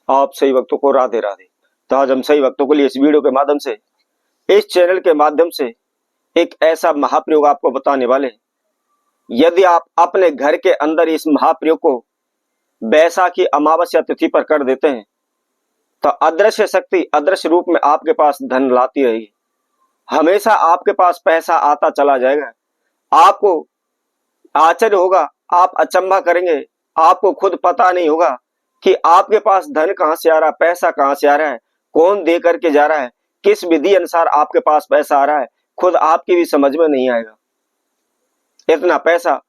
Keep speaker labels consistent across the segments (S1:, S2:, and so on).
S1: आप सही वक्तों को राधे राधे। तो आज हम सही वक्तों के लिए इस वीडियो के माध्यम से, इस चैनल के माध्यम से एक ऐसा महाप्रयोग आपको बताने वाले हैं। यदि आप अपने घर के अंदर इस महाप्रयोग को बैसाखी अमावस्या तिथि पर कर देते हैं तो अदृश्य शक्ति अदृश्य रूप में आपके पास धन लाती रहेगी। हमेशा आपके पास पैसा आता चला जाएगा। आपको आश्चर्य होगा, आप अचंभा करेंगे, आपको खुद पता नहीं होगा कि आपके पास धन कहां से आ रहा है, पैसा कहां से आ रहा है, कौन दे करके जा रहा है, किस विधि अनुसार आपके पास पैसा आ रहा है, खुद आपकी भी समझ में नहीं आएगा। इतना पैसा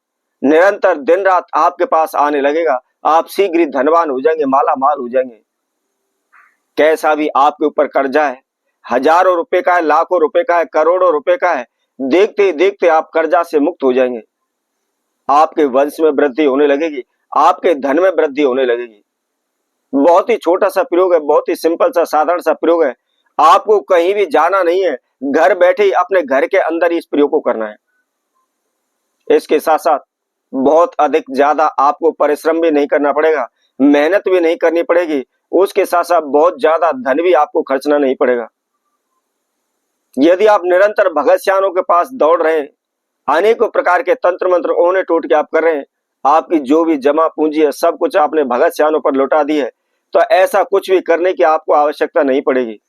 S1: निरंतर दिन रात आपके पास आने लगेगा, आप शीघ्र ही धनवान हो जाएंगे, माला माल हो जाएंगे। कैसा भी आपके ऊपर कर्जा है, हजारों रुपए का है, लाखों रुपए का है, करोड़ों रुपए का है, देखते ही देखते आप कर्जा से मुक्त हो जाएंगे। आपके वंश में वृद्धि होने लगेगी, आपके धन में वृद्धि होने लगेगी। बहुत ही छोटा सा प्रयोग है, बहुत ही सिंपल सा साधारण सा प्रयोग है। आपको कहीं भी जाना नहीं है, घर बैठे ही अपने घर के अंदर ही इस प्रयोग को करना है। इसके साथ साथ बहुत अधिक ज्यादा आपको परिश्रम भी नहीं करना पड़ेगा, मेहनत भी नहीं करनी पड़ेगी। उसके साथ साथ बहुत ज्यादा धन भी आपको खर्चना नहीं पड़ेगा। यदि आप निरंतर भगत सियानों के पास दौड़ रहे हैं, अनेकों प्रकार के तंत्र मंत्र ओने टोट के आप कर रहे हैं, आपकी जो भी जमा पूंजी है सब कुछ आपने भगत सियानों पर लौटा दी है, तो ऐसा कुछ भी करने की आपको आवश्यकता नहीं पड़ेगी।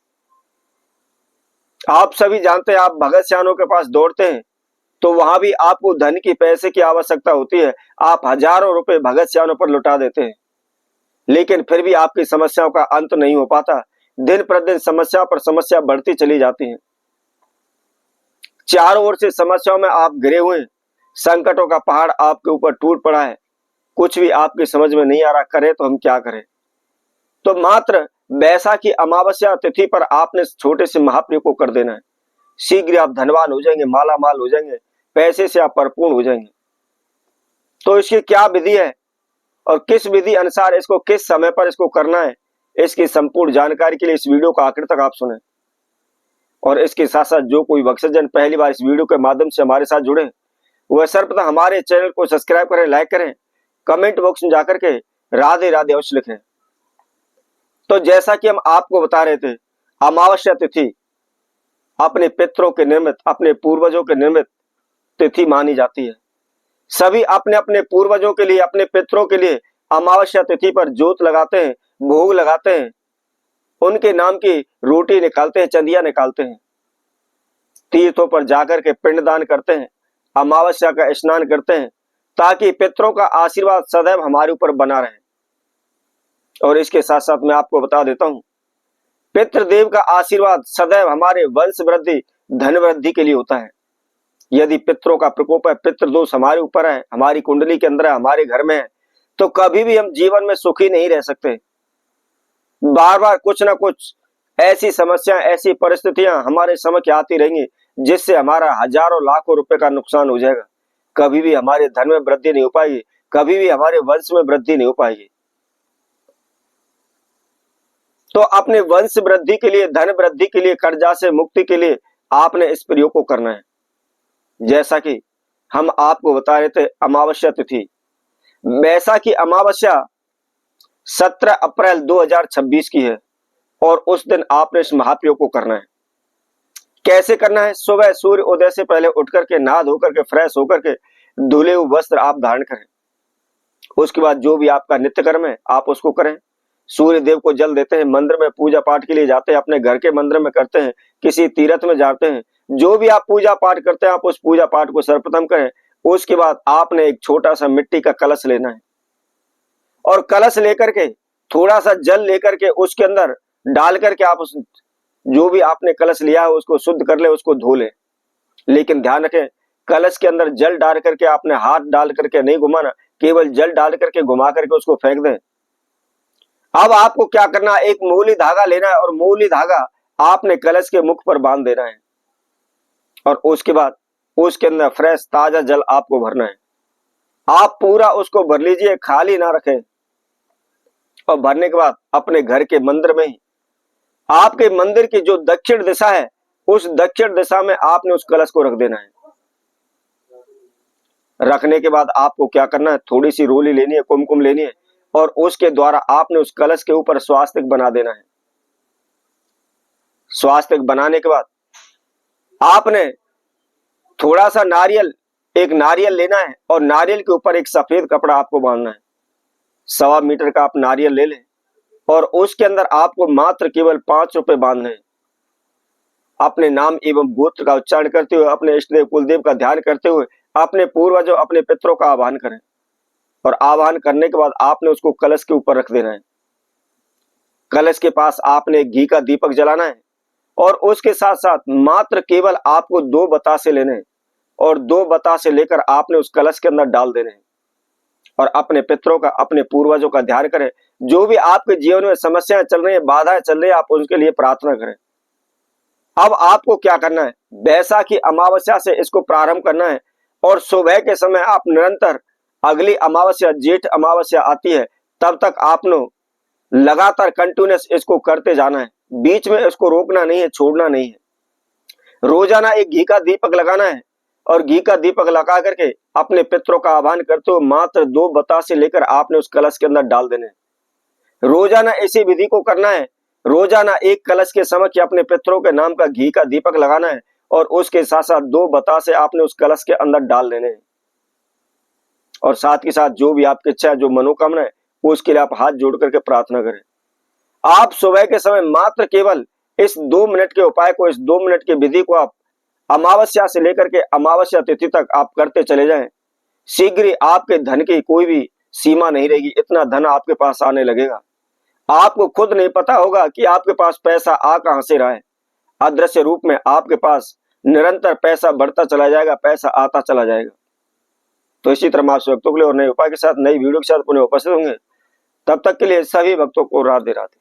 S1: आप सभी जानते हैं, आप भगत सियानों के पास दौड़ते हैं तो वहां भी आपको धन की, पैसे की आवश्यकता होती है। आप हजारों रुपए भगत सियानों पर लौटा देते हैं, लेकिन फिर भी आपकी समस्याओं का अंत नहीं हो पाता। दिन प्रतिदिन समस्या पर समस्या बढ़ती चली जाती है। चारों ओर से समस्याओं में आप घिरे हुए, संकटों का पहाड़ आपके ऊपर टूट पड़ा है। कुछ भी आपकी समझ में नहीं आ रहा, करें तो हम क्या करें। तो मात्र बैसाखी अमावस्या तिथि पर आपने छोटे से महाप्रयोग को कर देना है। शीघ्र आप धनवान हो जाएंगे, माला माल हो जाएंगे, पैसे से आप परिपूर्ण हो जाएंगे। तो इसकी क्या विधि है और किस विधि अनुसार इसको, किस समय पर इसको करना है, इसकी संपूर्ण जानकारी के लिए इस वीडियो को आखिर तक आप सुने। और इसके साथ साथ जो कोई भक्तजन पहली बार इस वीडियो के माध्यम से हमारे साथ जुड़े, वह सर्वप्रथम हमारे चैनल को सब्सक्राइब करें, लाइक करें, कमेंट बॉक्स में जाकर के राधे राधे अवश्य लिखें। तो जैसा कि हम आपको बता रहे थे, अमावस्या तिथि अपने पितरों के निर्मित, अपने पूर्वजों के निर्मित तिथि मानी जाती है। सभी अपने अपने पूर्वजों के लिए, अपने पितरों के लिए अमावस्या तिथि पर जोत लगाते हैं, भोग लगाते हैं, उनके नाम की रोटी निकालते हैं, चंदिया निकालते हैं, तीर्थों पर जाकर के पिंडदान करते हैं, अमावस्या का स्नान करते हैं, ताकि पितरों का आशीर्वाद सदैव हमारे ऊपर बना रहे। और इसके साथ साथ मैं आपको बता देता हूं, पितृदेव का आशीर्वाद सदैव हमारे वंश वृद्धि, धन वृद्धि के लिए होता है। यदि पितरों का प्रकोप है, पितृदोष हमारे ऊपर है, हमारी कुंडली के अंदर है, हमारे घर में है, तो कभी भी हम जीवन में सुखी नहीं रह सकते। बार बार कुछ ना कुछ ऐसी समस्याएं, ऐसी परिस्थितियां हमारे समक्ष आती रहेंगी, जिससे हमारा हजारों लाखों रुपए का नुकसान हो जाएगा। कभी भी हमारे धन में वृद्धि नहीं हो पाएगी, कभी भी हमारे वंश में वृद्धि नहीं हो पाएगी। तो अपने वंश वृद्धि के लिए, धन वृद्धि के लिए, कर्जा से मुक्ति के लिए आपने इस प्रयोग को करना है। जैसा कि हम आपको बता रहे थे, अमावस्या तिथि, बैसाखी अमावस्या 17 अप्रैल 2026 की है और उस दिन आपने इस महाप्रयोग को करना है। कैसे करना है? सुबह सूर्य उदय से पहले उठ करके, नहा धोकर के, फ्रेश होकर के, धुले हुए वस्त्र आप धारण करें। उसके बाद जो भी आपका नित्य कर्म है आप उसको करें। सूर्य देव को जल देते हैं, मंदिर में पूजा पाठ के लिए जाते हैं, अपने घर के मंदिर में करते हैं, किसी तीर्थ में जाते हैं, जो भी आप पूजा पाठ करते हैं आप उस पूजा पाठ को सर्वप्रथम करें। उसके बाद आपने एक छोटा सा मिट्टी का कलश लेना है और कलश लेकर के, थोड़ा सा जल लेकर के उसके अंदर डाल करके आप उस जो भी आपने कलश लिया है उसको शुद्ध कर ले, उसको धो ले। लेकिन ध्यान रखें, कलश के अंदर जल डाल करके आपने हाथ डाल करके नहीं घुमाना, केवल जल डाल करके घुमा करके उसको फेंक दें। अब आपको क्या करना है, एक मूली धागा लेना है और मूली धागा आपने कलश के मुख पर बांध देना है और उसके बाद उसके अंदर फ्रेश ताजा जल आपको भरना है। आप पूरा उसको भर लीजिए, खाली ना रखें। और भरने के बाद अपने घर के मंदिर में ही, आपके मंदिर की जो दक्षिण दिशा है, उस दक्षिण दिशा में आपने उस कलश को रख देना है। रखने के बाद आपको क्या करना है, थोड़ी सी रोली लेनी है, कुमकुम लेनी है, और उसके द्वारा आपने उस कलश के ऊपर स्वास्तिक बना देना है। स्वास्तिक बनाने के बाद आपने थोड़ा सा नारियल, एक नारियल लेना है और नारियल के ऊपर एक सफेद कपड़ा आपको बांधना है। 1.25 मीटर का आप नारियल ले लें और उसके अंदर आपको मात्र केवल 5 रुपए बांधने हैं। अपने नाम एवं गोत्र का उच्चारण करते हुए, अपने इष्टदेव कुलदेव का ध्यान करते हुए, अपने पूर्वजों, अपने पितरों का आह्वान करें और आह्वान करने के बाद आपने उसको कलश के ऊपर रख देना है। कलश के पास आपने घी का दीपक जलाना है और उसके साथ साथ मात्र केवल आपको 2 बतासे लेने हैं और 2 बतासे लेकर आपने उस कलश के अंदर डाल देने हैं और अपने पितरों का, अपने पूर्वजों का ध्यान करें। जो भी आपके जीवन में समस्याएं चल रही है, बाधाएं चल रही है, आप उनके लिए प्रार्थना करें। अब आपको क्या करना है, बैसाखी अमावस्या से इसको प्रारंभ करना है और सुबह के समय आप निरंतर, अगली अमावस्या जेठ अमावस्या आती है तब तक आपने लगातार कंटिन्यूअस इसको करते जाना है। बीच में इसको रोकना नहीं है, छोड़ना नहीं है। रोजाना एक घी का दीपक लगाना है और घी का दीपक लगा करके अपने पितरों का आह्वान करते हुए मात्र 2 बतासे लेकर आपने उस कलश के अंदर डाल देने। रोजाना इसी विधि को करना है। रोजाना एक कलश के समक्ष अपने पितरों के नाम का घी का दीपक लगाना है और उसके साथ साथ 2 बतासे आपने उस कलश के अंदर डाल देने हैं। और साथ ही साथ जो भी आपकी इच्छा है, जो मनोकामना है, उसके लिए आप हाथ जोड़ करके प्रार्थना करें। आप सुबह के समय मात्र केवल इस 2 मिनट के उपाय को, इस 2 मिनट की विधि को आप अमावस्या से लेकर के अमावस्या तिथि तक आप करते चले जाएं। शीघ्र ही आपके धन की कोई भी सीमा नहीं रहेगी, इतना धन आपके पास आने लगेगा। आपको खुद नहीं पता होगा कि आपके पास पैसा आ कहां से रहा है। अदृश्य रूप में आपके पास निरंतर पैसा बढ़ता चला जाएगा, पैसा आता चला जाएगा। तो इसी तरह आप भक्तों के लिए और नए उपाय के साथ, नई वीडियो के साथ पुनः उपस्थित होंगे। तब तक के लिए सभी भक्तों को राधे राधे।